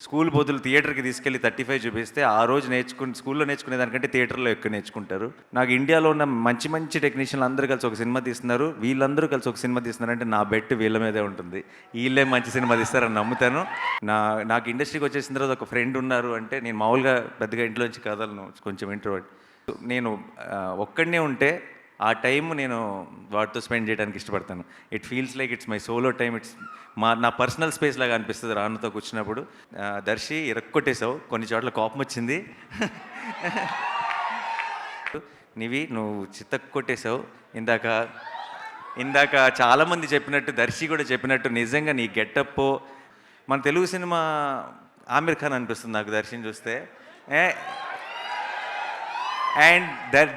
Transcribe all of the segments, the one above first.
School బదులు థియేటర్‌కి తీసుకెళ్ళి 35 చూపిస్తే, ఆ రోజు స్కూల్‌లో నేర్చుకునే దానికంటే థియేటర్‌లో ఎక్కువ నేర్చుకుంటారు. నాకు ఇండియాలో ఉన్న మంచి మంచి టెక్నీషియన్‌లు అందరూ కలిసి ఒక సినిమా తీస్తున్నారు. వీళ్ళందరూ కలిసి ఒక సినిమా తీస్తున్నారంటే నా బెట్ వీళ్ళ మీదే ఉంటుంది. ఈళ్ళే మంచి సినిమా తీస్తారని నమ్ముతాను. నాకు ఇండస్ట్రీకి వచ్చేసిన తర్వాత ఒక ఫ్రెండ్ ఉన్నారు అంటే, నేను మామూలుగా పెద్దగా ఇంట్లోంచి కదలను. కొంచెం ఇంట్రోవర్ట్. నేను ఒక్కడినే ఉంటే ఆ టైం నేను వాడితో స్పెండ్ చేయడానికి ఇష్టపడతాను. It feels like it's my solo time. నా పర్సనల్ స్పేస్ లాగా అనిపిస్తుంది రానుతో కూర్చున్నప్పుడు. దర్శి ఇరక్కొట్టేశావు, కొన్ని చోట్ల కోపం వచ్చింది. నివి నువ్వు చితక్కొట్టేశావు. ఇందాక ఇందాక చాలామంది చెప్పినట్టు, దర్శి కూడా చెప్పినట్టు, నిజంగా నీ గెటప్ మన తెలుగు సినిమా ఆమిర్ ఖాన్ అనిపిస్తుంది నాకు దర్శిని చూస్తే. అండ్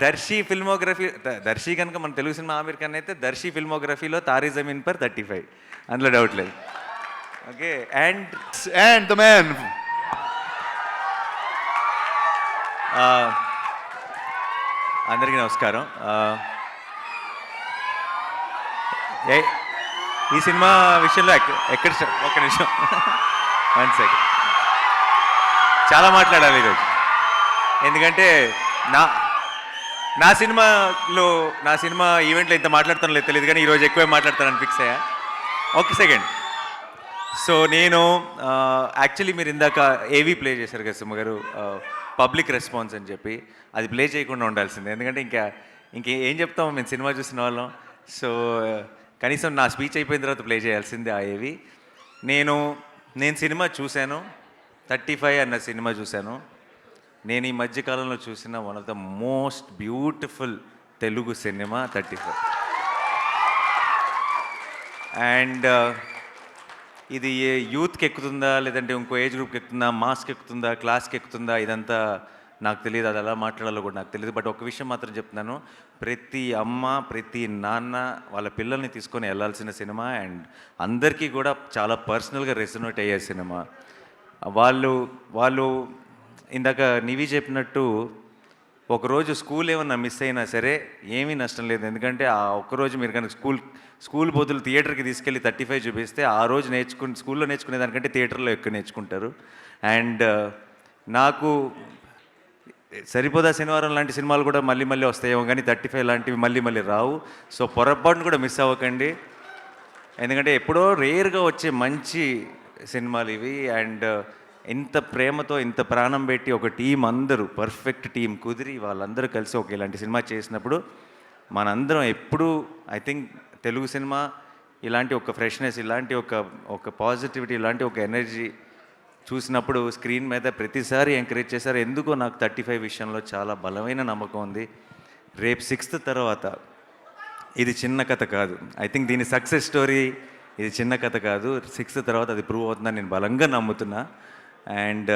దర్శి ఫిల్మోగ్రఫీ, దర్శి కనుక మన తెలుగు సినిమా ఆమిర్ ఖాన్ అయితే, దర్శి ఫిల్మోగ్రఫీలో తారీ జమీన్ పర్ 35, అందులో డౌట్ లేదు. ఓకే. అండ్ ద మ్యాన్, అందరికీ నమస్కారం. ఈ సినిమా విషయంలో ఎక్కడ ఒక్క నిమిషం, 1 సెకండ్, చాలా మాట్లాడాలి ఈరోజు. ఎందుకంటే నా సినిమా ఈవెంట్లో ఇంత మాట్లాడతాను లేదు తెలియదు, కానీ ఈరోజు ఎక్కువే మాట్లాడతానని ఫిక్స్ అయ్యా. ఒక సెకండ్. సో నేను యాక్చువల్లీ మీరు ఇందాక ఏవీ ప్లే చేశారు కదా సింహ గారు, పబ్లిక్ రెస్పాన్స్ అని చెప్పి, అది ప్లే చేయకుండా ఉండాల్సిందే. ఎందుకంటే ఇంకేం చెప్తాము మేము సినిమా చూసిన వాళ్ళం. సో కనీసం నా స్పీచ్ అయిపోయిన తర్వాత ప్లే చేయాల్సిందే ఆ ఏవి. నేను సినిమా చూశాను, 35 అన్న సినిమా చూశాను. నేను ఈ మధ్యకాలంలో చూసిన one of the most beautiful Telugu cinema 35. And ఇది యూత్కి ఎక్కుతుందా, లేదంటే ఇంకో ఏజ్ గ్రూప్కి ఎక్కుతుందా, మాస్కి ఎక్కుతుందా, క్లాస్కి ఎక్కుతుందా, ఇదంతా నాకు తెలియదు. అది ఎలా మాట్లాడాలో కూడా నాకు తెలియదు. బట్ ఒక విషయం మాత్రం చెప్తున్నాను, ప్రతి అమ్మ ప్రతి నాన్న వాళ్ళ పిల్లల్ని తీసుకొని వెళ్ళాల్సిన సినిమా. అండ్ అందరికీ కూడా చాలా పర్సనల్గా రెసొనేట్ అయ్యే సినిమా. వాళ్ళు ఇందాక నివి చెప్పినట్టు, ఒకరోజు స్కూల్ ఏమన్నా మిస్ అయినా సరే ఏమీ నష్టం లేదు. ఎందుకంటే ఆ ఒక్కరోజు మీరు కనుక స్కూల్ బదులు థియేటర్కి తీసుకెళ్ళి 35 చూపిస్తే, ఆ రోజు స్కూల్లో నేర్చుకునే దానికంటే థియేటర్లో ఎక్కువ నేర్చుకుంటారు. అండ్ నాకు సరిపోదా శనివారం లాంటి సినిమాలు కూడా మళ్ళీ మళ్ళీ వస్తాయేమో, కానీ 35 లాంటివి మళ్ళీ మళ్ళీ రావు. సో పొరపాటును కూడా మిస్ అవ్వకండి. ఎందుకంటే ఎప్పుడో రేర్గా వచ్చే మంచి సినిమాలు ఇవి. అండ్ ఇంత ప్రేమతో ఇంత ప్రాణం పెట్టి ఒక టీం, అందరూ పర్ఫెక్ట్ టీం కుదిరి వాళ్ళందరూ కలిసి ఒక ఇలాంటి సినిమా చేసినప్పుడు, మనందరం ఎప్పుడూ ఐ థింక్ తెలుగు సినిమా ఇలాంటి ఒక ఫ్రెష్నెస్, ఇలాంటి ఒక పాజిటివిటీ, ఇలాంటి ఒక ఎనర్జీ చూసినప్పుడు స్క్రీన్ మీద ప్రతిసారి ఎంకరేజ్ చేశారు. ఎందుకో నాకు 35 విషయంలో చాలా బలమైన నమ్మకం ఉంది. రేపు 6th తర్వాత ఇది చిన్న కథ కాదు. ఐ థింక్ దీని సక్సెస్ స్టోరీ ఇది చిన్న కథ కాదు. 6th తర్వాత అది ప్రూవ్ అవుతుందని నేను బలంగా నమ్ముతున్నా. అండ్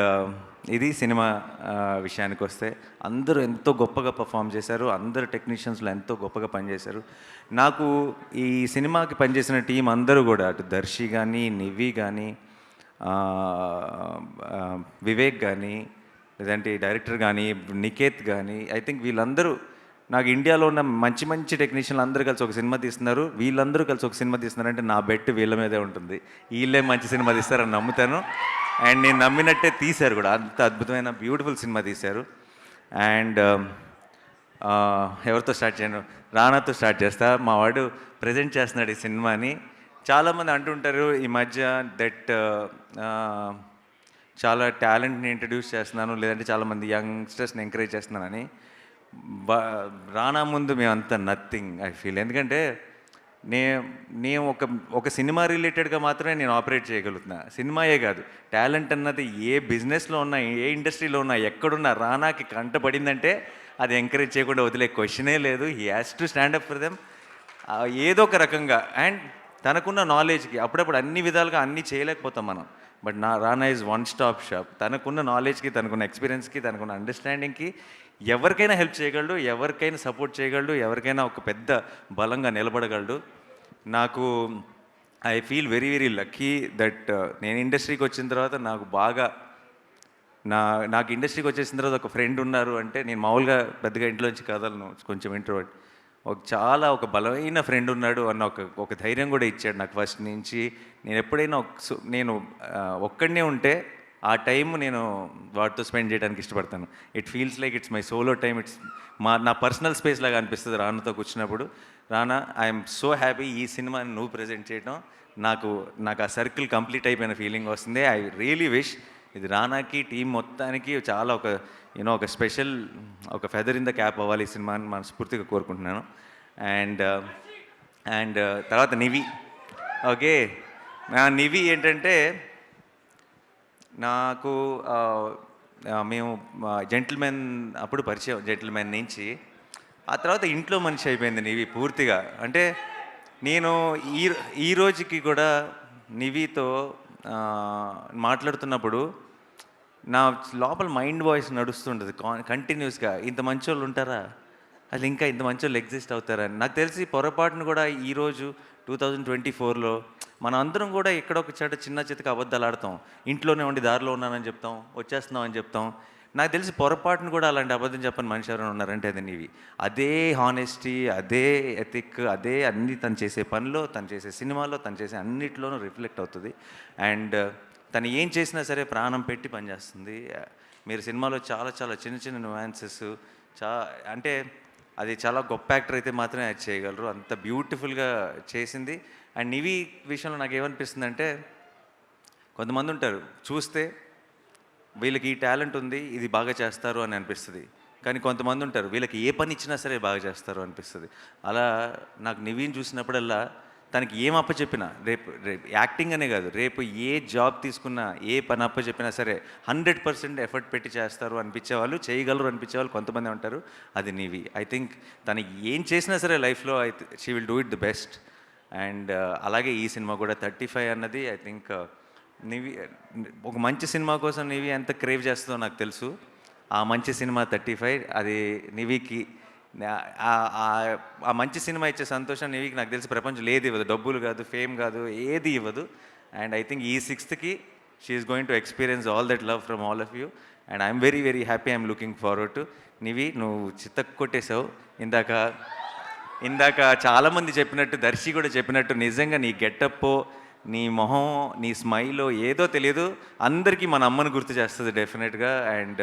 ఇది సినిమా విషయానికి వస్తే, అందరూ ఎంతో గొప్పగా పర్ఫామ్ చేశారు. అందరు టెక్నీషియన్స్లో ఎంతో గొప్పగా పనిచేశారు. నాకు ఈ సినిమాకి పనిచేసిన టీం అందరూ కూడా, అటు దర్శి కానీ, నివి కానీ, వివేక్ కానీ, లేదంటే డైరెక్టర్ కానీ, నికేత్ కానీ, ఐ థింక్ వీళ్ళందరూ నాకు ఇండియాలో ఉన్న మంచి మంచి టెక్నీషియన్లు అందరూ కలిసి ఒక సినిమా తీస్తున్నారు. వీళ్ళందరూ కలిసి ఒక సినిమా తీస్తున్నారంటే నా బెట్ వీళ్ళ మీదే ఉంటుంది. వీళ్ళే మంచి సినిమా తీస్తారని నమ్ముతాను. అండ్ నేను నమ్మినట్టే తీశారు కూడా. అంత అద్భుతమైన బ్యూటిఫుల్ సినిమా తీశారు. అండ్ ఎవరితో స్టార్ట్ చేయను, రానాతో స్టార్ట్ చేస్తా. మా వాడు ప్రజెంట్ చేస్తున్నాడు ఈ సినిమాని. చాలామంది అంటుంటారు ఈ మధ్య దట్ చాలా టాలెంట్ని ఇంట్రడ్యూస్ చేస్తున్నాను, లేదంటే చాలామంది యంగ్స్టర్స్ని ఎంకరేజ్ చేస్తున్నానని. రానా ముందు మేమంతా నథింగ్ ఐ ఫీల్. ఎందుకంటే నేను ఒక సినిమా రిలేటెడ్గా మాత్రమే నేను ఆపరేట్ చేయగలుగుతున్నా. సినిమాయే కాదు, టాలెంట్ అన్నది ఏ బిజినెస్లో ఉన్నా, ఏ ఇండస్ట్రీలో ఉన్నా, ఎక్కడున్నా రానాకి కంటపడిందంటే అది ఎంకరేజ్ చేయకుండా వదిలే క్వశ్చనే లేదు. He has to stand up for them ఏదో ఒక రకంగా. అండ్ తనకున్న నాలెడ్జ్కి అప్పుడప్పుడు అన్ని విధాలుగా అన్నీ చేయలేకపోతాం మనం. But Rana is one stop shop. తనకున్న నాలెడ్జ్కి, తనకున్న ఎక్స్పీరియన్స్కి, తనకున్న అండర్స్టాండింగ్కి ఎవరికైనా హెల్ప్ చేయగలడు, ఎవరికైనా సపోర్ట్ చేయగలడు, ఎవరికైనా ఒక పెద్ద బలంగా నిలబడగలడు. నాకు I feel very very lucky that నేను ఇండస్ట్రీకి వచ్చిన తర్వాత నాకు ఇండస్ట్రీకి వచ్చేసిన తర్వాత ఒక ఫ్రెండ్ ఉన్నారు అంటే, నేను మామూలుగా పెద్దగా ఇంట్లోంచి కదలను, కొంచెం ఇంట్రోవర్ట్. ఒక బలమైన ఫ్రెండ్ ఉన్నాడు అన్న ఒక ధైర్యం కూడా ఇచ్చాడు నాకు ఫస్ట్ నుంచి. నేను ఎప్పుడైనా నేను ఒక్కడనే ఉంటే ఆ టైం నేను వాటితో స్పెండ్ చేయడానికి ఇష్టపడతాను. It feels like it's my solo time. నా పర్సనల్ స్పేస్ లాగా అనిపిస్తుంది రానాతో కూర్చున్నప్పుడు. రానా, ఐఎమ్ సో హ్యాపీ ఈ సినిమాని నువ్వు ప్రజెంట్ చేయడం. నాకు నాకు ఆ సర్కిల్ కంప్లీట్ అయిపోయిన ఫీలింగ్ వస్తుంది. ఐ రియలీ విష్ ఇది రానాకి టీం మొత్తానికి చాలా ఒక స్పెషల్ ఒక ఫెదర్ ఇన్ ద క్యాప్ అవ్వాలి ఈ సినిమాని మనస్ఫూర్తిగా కోరుకుంటున్నాను. అండ్ అండ్ తర్వాత నివి. ఓకే, నివి ఏంటంటే నాకు మేము జెంటిల్మెన్ అప్పుడు పరిచయం, జెంటిల్మెన్ నుంచి ఆ తర్వాత ఇంట్లో మనిషి అయిపోయింది నివి పూర్తిగా. అంటే నేను ఈ రోజుకి కూడా నివితో మాట్లాడుతున్నప్పుడు నా లోపల మైండ్ వాయిస్ నడుస్తుంటుంది కంటిన్యూస్గా. ఇంత మంచోళ్ళు ఉంటారా, అది ఇంకా ఇంత మంచోళ్ళు ఎగ్జిస్ట్ అవుతారని. నాకు తెలిసి పొరపాటును కూడా ఈరోజు 2024లో మనం అందరం కూడా ఎక్కడొక చిన్న చితక అబద్ధాలు ఆడతాం. ఇంట్లోనే ఉండి దారిలో ఉన్నానని చెప్తాం, వచ్చేస్తున్నాం అని చెప్తాం. నాకు తెలిసి పొరపాటును కూడా అలాంటి అబద్ధం చెప్పని మనిషి ఎవరైనా ఉన్నారంటే అది నీవి. అదే హానెస్టీ, అదే ఎథిక్, అదే అన్నీ తను చేసే పనిలో, తను చేసే సినిమాలో, తను చేసే అన్నిట్లోనూ రిఫ్లెక్ట్ అవుతుంది. అండ్ తను ఏం చేసినా సరే ప్రాణం పెట్టి పనిచేస్తుంది. మీరు సినిమాలో చాలా చాలా చిన్న చిన్న న్యూయాన్సెస్ అంటే అది చాలా గొప్ప యాక్టర్ అయితే మాత్రమే అది చేయగలరు. అంత బ్యూటిఫుల్గా చేసింది. అండ్ నివి విషయంలో నాకు ఏమనిపిస్తుంది అంటే, కొంతమంది ఉంటారు చూస్తే వీళ్ళకి ఈ టాలెంట్ ఉంది, ఇది బాగా చేస్తారు అని అనిపిస్తుంది. కానీ కొంతమంది ఉంటారు వీళ్ళకి ఏ పని ఇచ్చినా సరే బాగా చేస్తారు అనిపిస్తుంది. అలా నాకు నివిని చూసినప్పుడల్లా తనకి ఏం అప్పచెప్పినా, రేపు రేపు యాక్టింగ్ అనే కాదు, రేపు ఏ జాబ్ తీసుకున్నా, ఏ పని అప్పచెప్పినా సరే 100% ఎఫర్ట్ పెట్టి చేస్తారు అనిపించేవాళ్ళు, చేయగలరు అనిపించేవాళ్ళు కొంతమంది ఉంటారు. అది నివి. ఐ థింక్ తను ఏం చేసినా సరే లైఫ్లో she will do it the best. And అలాగే ఈ సినిమా కూడా 35 అన్నది ఐ థింక్ నివి ఒక మంచి సినిమా కోసం నివి ఎంత క్రేవ్ చేస్తుందో నాకు తెలుసు. ఆ మంచి సినిమా 35 అది నివికి ఆ మంచి సినిమా ఇచ్చే సంతోషం నివికి నాకు తెలిసి ప్రపంచంలో ఏది ఇవ్వదు. డబ్బులు కాదు, ఫేమ్ కాదు, ఏది ఇవ్వదు. అండ్ ఐ థింక్ ఈ 6th she's going to experience all that love from all of you. And I'm very very happy. I'm looking forward to. Nivi, నువ్వు చిత్తకు కొట్టేశావు. ఇందాక చాలామంది చెప్పినట్టు, దర్శి కూడా చెప్పినట్టు, నిజంగా నీ గెటప్, నీ మొహం, నీ స్మైలో ఏదో తెలియదు, అందరికీ మన అమ్మని గుర్తు చేస్తుంది డెఫినెట్గా. అండ్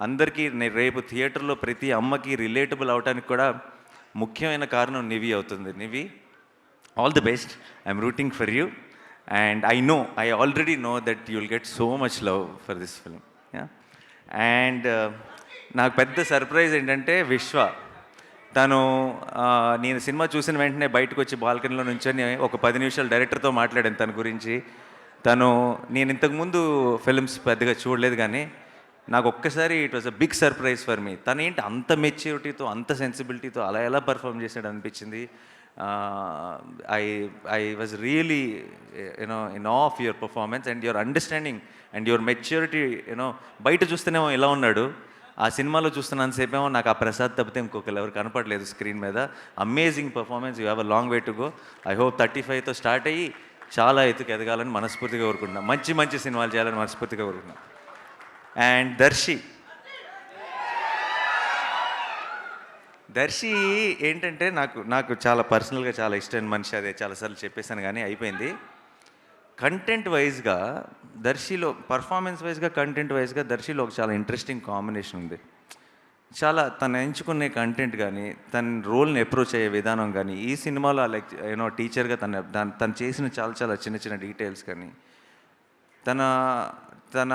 అందరికీ రేపు థియేటర్లో ప్రతి అమ్మకి రిలేటబుల్ అవడానికి కూడా ముఖ్యమైన కారణం నివి అవుతుంది. Nivi, all the best. I'm rooting for you. And I already know that you will get so much love for this film. And నాకు పెద్ద సర్ప్రైజ్ ఏంటంటే విశ్వ. నేను సినిమా చూసిన వెంటనే బయటకు వచ్చి బాల్కనీలో నుంచొని ఒక 10 నిమిషాలు డైరెక్టర్తో మాట్లాడాను తన గురించి. నేను ఇంతకుముందు ఫిల్మ్స్ పెద్దగా చూడలేదు, కానీ నాకు ఒక్కసారి it was a big surprise for me. తను ఏంటి అంత మెచ్యూరిటీతో, అంత సెన్సిబిలిటీతో అలా ఎలా పర్ఫామ్ చేశాడు అనిపించింది. I was really in of of your performance and your understanding and your maturity. బయట చూస్తేనేమో ఇలా ఉన్నాడు, ఆ సినిమాలో చూస్తున్నంతసేపేమో నాకు ఆ ప్రసాద్ తప్పితే ఇంకొకరు ఎవరు కనపడలేదు స్క్రీన్ మీద. Amazing performance. You have a long way to go. I hope 35తో స్టార్ట్ అయ్యి చాలా ఎత్తుకు ఎదగాలని మనస్ఫూర్తిగా కోరుకుంటున్నాను. మంచి మంచి సినిమాలు చేయాలని మనస్ఫూర్తిగా కోరుకుంటున్నాను. అండ్ దర్శి ఏంటంటే నాకు చాలా పర్సనల్గా చాలా ఇష్టమైన మనిషి. అదే చాలాసార్లు చెప్పేశాను కానీ అయిపోయింది. కంటెంట్ వైజ్గా దర్శిలో, పర్ఫార్మెన్స్ వైజ్గా, కంటెంట్ వైజ్గా దర్శిలో ఒక చాలా ఇంట్రెస్టింగ్ కాంబినేషన్ ఉంది. చాలా తను ఎంచుకునే కంటెంట్ కానీ, తన రోల్ని అప్రోచ్ అయ్యే విధానం కానీ, ఈ సినిమాలో టీచర్గా తను చేసిన చాలా చాలా చిన్న చిన్న డీటెయిల్స్ కానీ, తన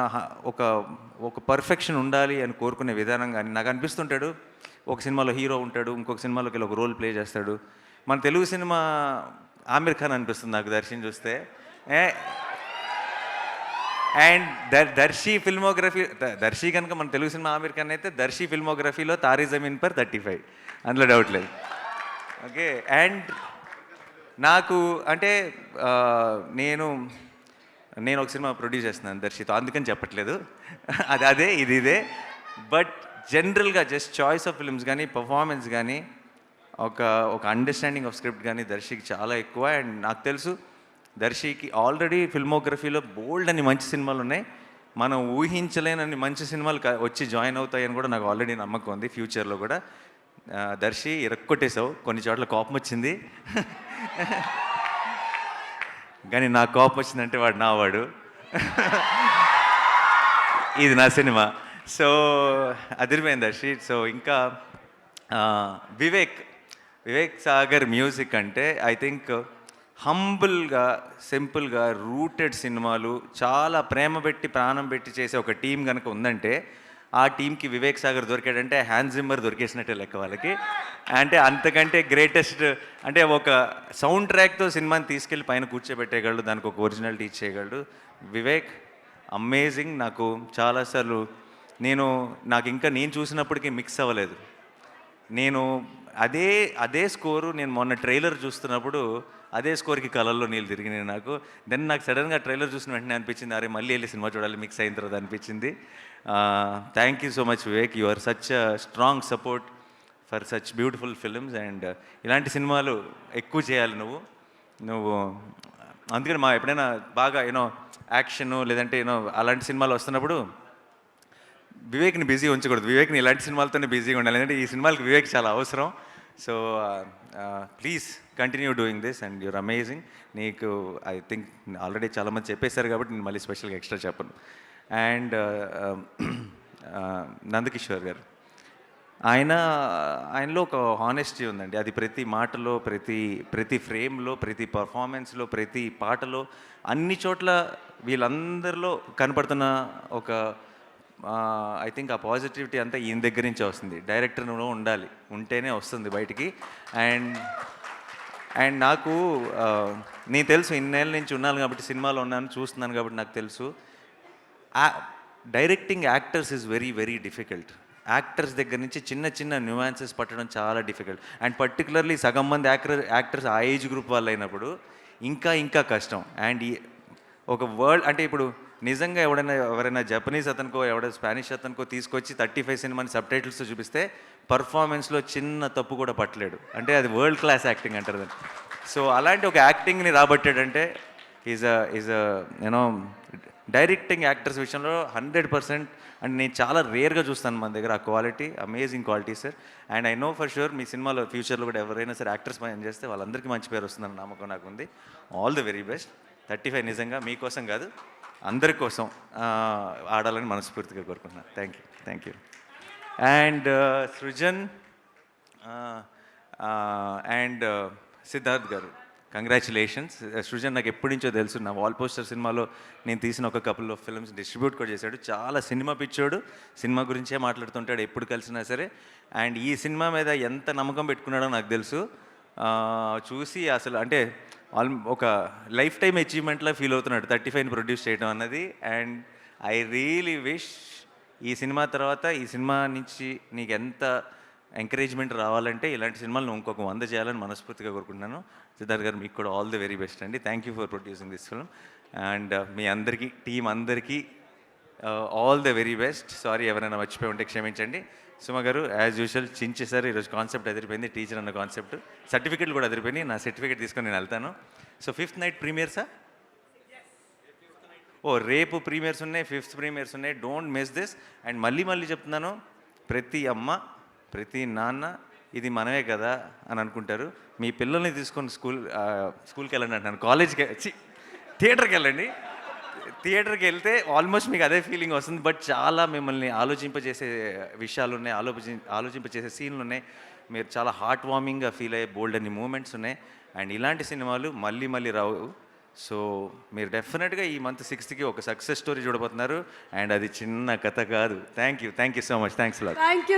ఒక పర్ఫెక్షన్ ఉండాలి అని కోరుకునే విధానం కానీ, నాకు అనిపిస్తుంటాడు ఒక సినిమాలో హీరో ఉంటాడు, ఇంకొక సినిమాలోకి ఒక రోల్ ప్లే చేస్తాడు. మన తెలుగు సినిమా ఆమిర్ ఖాన్ అనిపిస్తుంది నాకు దర్శిని చూస్తే. అండ్ దర్శి కనుక మన తెలుగు సినిమా ఆమిర్ ఖాన్ అయితే, దర్శి ఫిల్మోగ్రఫీలో తారీ జమీన్ పర్ 35, అందులో డౌట్ లేదు. ఓకే. అండ్ నాకు అంటే నేను ఒక సినిమా ప్రొడ్యూస్ చేస్తున్నాను దర్శితో, అందుకని చెప్పట్లేదు. అదే ఇదే. బట్ జనరల్గా జస్ట్ చాయిస్ ఆఫ్ ఫిల్మ్స్ కానీ, పర్ఫార్మెన్స్ కానీ, ఒక అండర్స్టాండింగ్ ఆఫ్ స్క్రిప్ట్ కానీ దర్శికి చాలా ఎక్కువ. అండ్ నాకు తెలుసు దర్శికి ఆల్రెడీ ఫిల్మోగ్రఫీలో బోల్డ్ అని మంచి సినిమాలు ఉన్నాయి. మనం ఊహించలేనన్ని మంచి సినిమాలు వచ్చి జాయిన్ అవుతాయని కూడా నాకు ఆల్రెడీ నమ్మకం ఉంది. ఫ్యూచర్లో కూడా దర్శి ఇరక్కొట్టేశావు. కొన్ని చోట్ల కోపం వచ్చింది, కానీ నాకు కోపం వచ్చిందంటే వాడు. ఇది నా సినిమా. సో అదిరిపోయింది అర్షి. సో ఇంకా ఆ, వివేక్ వివేక్ సాగర్ మ్యూజిక్ అంటే ఐ థింక్ హంబుల్గా, సింపుల్గా రూటెడ్ సినిమాలు చాలా ప్రేమ పెట్టి ప్రాణం పెట్టి చేసే ఒక టీం కనుక ఉందంటే ఆ టీంకి వివేక్ సాగర్ దొరికాడంటే హ్యాన్స్ జిమ్మర్ దొరికేసినట్టే లెక్క వాళ్ళకి. అంటే అంతకంటే గ్రేటెస్ట్ అంటే ఒక సౌండ్ ట్రాక్తో సినిమాని తీసుకెళ్ళి పైన కూర్చోబెట్టేయగలడు, దానికి ఒక ఒరిజినాలిటీ ఇచ్చేయగలడు వివేక్. అమేజింగ్. నాకు చాలాసార్లు నాకు ఇంకా నేను చూసినప్పటికీ మిక్స్ అవ్వలేదు. నేను అదే అదే స్కోరు నేను మొన్న ట్రైలర్ చూస్తున్నప్పుడు అదే స్కోర్కి కలల్లో నీళ్ళు తిరిగినాయి నాకు. దెన్ నాకు సడన్గా ట్రైలర్ చూసిన వెంటనే అనిపించింది, అరే మళ్ళీ వెళ్ళి సినిమా చూడాలి మిక్స్ అయిన తర్వాత అనిపించింది. Thank you so much Vivek, you are such strong support for such beautiful films. And ఇలాంటి సినిమాలు ఎక్కువ చేయాలి నువ్వు. అందుకని ఎప్పుడైనా బాగా యాక్షన్ లేదంటే అలాంటి సినిమాలు వస్తున్నప్పుడు వివేక్ని బిజీ ఉంచకూడదు, వివేక్ని ఇలాంటి సినిమాలతోనే బిజీగా ఉండాలి. ఎందుకంటే ఈ సినిమాలకు వివేక్ చాలా అవసరం. So please continue doing this and your amazing. నీకు ఐ థింక్ ఆల్రెడీ చాలామంది చెప్పేశారు కాబట్టి నేను మళ్ళీ స్పెషల్గా ఎక్స్ట్రా చెప్పను. అండ్ నందకిషోర్ గారు, ఆయనలో ఒక హానెస్టీ ఉందండి. అది ప్రతి మాటలో, ప్రతి ఫ్రేమ్లో, ప్రతి పర్ఫార్మెన్స్లో, ప్రతి పాటలో, అన్ని చోట్ల వీళ్ళందరిలో కనపడుతున్న ఒక ఐ థింక్ ఆ పాజిటివిటీ అంతా ఈయన దగ్గర నుంచే వస్తుంది. డైరెక్టర్లో ఉండాలి, ఉంటేనే వస్తుంది బయటికి. అండ్ నాకు నేను తెలుసు, ఇన్నేళ్ళ నుంచి ఉన్నాను కాబట్టి, సినిమాలో ఉన్నాను, చూస్తున్నాను కాబట్టి నాకు తెలుసు. Directing actors is very very difficult. Actors దగ్గర నుంచి చిన్న చిన్న న్యూయాన్సెస్ పట్టడం చాలా డిఫికల్ట్. అండ్ పర్టికులర్లీ సగం మంది యాక్టర్స్ ఆ ఏజ్ గ్రూప్ వాళ్ళు అయినప్పుడు ఇంకా కష్టం. అండ్ ఒక వర్ల్డ్ అంటే ఇప్పుడు నిజంగా ఎవరైనా జపనీస్ అతనికో స్పానిష్ అతనికో తీసుకొచ్చి 35 సినిమాని సబ్ టైటిల్స్తో చూపిస్తే పర్ఫార్మెన్స్లో చిన్న తప్పు కూడా పట్టలేడు. అంటే అది వరల్డ్ క్లాస్ యాక్టింగ్ అంటారు దాన్ని. సో అలాంటి ఒక యాక్టింగ్ని రాబట్టాడంటే ఈజ్ డైరెక్టింగ్ యాక్టర్స్ విషయంలో 100%. అండ్ నేను చాలా రేర్గా చూస్తాను మన దగ్గర ఆ quality, amazing quality sir. And I know for sure మీ సినిమాలో ఫ్యూచర్లో కూడా ఎవరైనా సరే యాక్టర్స్ పని చేస్తే వాళ్ళందరికీ మంచి పేరు వస్తుందని నమ్మకం నాకు ఉంది. All the very best. 35 నిజంగా మీకోసం కాదు, అందరి కోసం ఆడాలని మనస్ఫూర్తిగా కోరుకుంటున్నాను. Thank you. And Srujan and Siddharth గారు, కంగ్రాచులేషన్స్. సృజన్ నాకు ఎప్పటి నుంచో తెలుసు, నా వాల్ పోస్టర్ సినిమాలో నేను తీసిన ఒక కపుల్ ఆఫ్ ఫిల్మ్స్ డిస్ట్రిబ్యూట్ కూడా చేశాడు. చాలా సినిమా పిచ్చోడు, సినిమా గురించే మాట్లాడుతుంటాడు ఎప్పుడు కలిసినా సరే. అండ్ ఈ సినిమా మీద ఎంత నమ్మకం పెట్టుకున్నాడో నాకు తెలుసు. చూసి అసలు అంటే ఒక లైఫ్ టైం అచీవ్మెంట్లా ఫీల్ అవుతున్నాడు 35ని ప్రొడ్యూస్ చేయడం అన్నది. అండ్ ఐ రియలీ విష్ ఈ సినిమా తర్వాత ఈ సినిమా నుంచి నీకు ఎంత ఎంకరేజ్మెంట్ రావాలంటే ఇలాంటి సినిమాలు నువ్వు ఇంకొక 100 చేయాలని మనస్ఫూర్తిగా కోరుకుంటున్నాను. సిద్ధార్థ్ గారు, మీకు కూడా ఆల్ ది వెరీ బెస్ట్ అండి. Thank you for producing this film. And మీ అందరికీ, టీం అందరికీ all the very best. Sorry ఎవరైనా మర్చిపోయి ఉంటే క్షమించండి. సుమ గారు, యాజ్ యూజువల్ చించేసారు ఈరోజు. కాన్సెప్ట్ అదిరిపోయింది, టీచర్ అన్న కాన్సెప్ట్. సర్టిఫికెట్లు కూడా అదిరిపోయింది. నా సర్టిఫికేట్ తీసుకొని నేను వెళ్తాను. సో 5th నైట్ ప్రీమియర్సా? రేపు ప్రీమియర్స్ ఉన్నాయి, 5th ప్రీమియర్స్ ఉన్నాయి. Don't miss this. అండ్ మళ్ళీ చెప్తున్నాను, ప్రతి అమ్మ ప్రతి నాన్న ఇది మనమే కదా అని అనుకుంటారు. మీ పిల్లల్ని తీసుకొని స్కూల్కి వెళ్ళండి అంటున్నాను, కాలేజ్కి థియేటర్కి వెళ్ళండి. థియేటర్కి వెళ్తే ఆల్మోస్ట్ మీకు అదే ఫీలింగ్ వస్తుంది. బట్ చాలా మిమ్మల్ని ఆలోచింపజేసే విషయాలు ఉన్నాయి, ఆలోచింపజేసే సీన్లు ఉన్నాయి. మీరు చాలా హార్ట్ వార్మింగ్గా ఫీల్ అయ్యే బోల్డ్ అన్ని మూమెంట్స్ ఉన్నాయి. అండ్ ఇలాంటి సినిమాలు మళ్ళీ రావు. సో మీరు డెఫినెట్గా ఈ మంత్ 6th ఒక సక్సెస్ స్టోరీ చూడబోతున్నారు. అండ్ అది చిన్న కథ కాదు. Thank you so much. Thanks lot.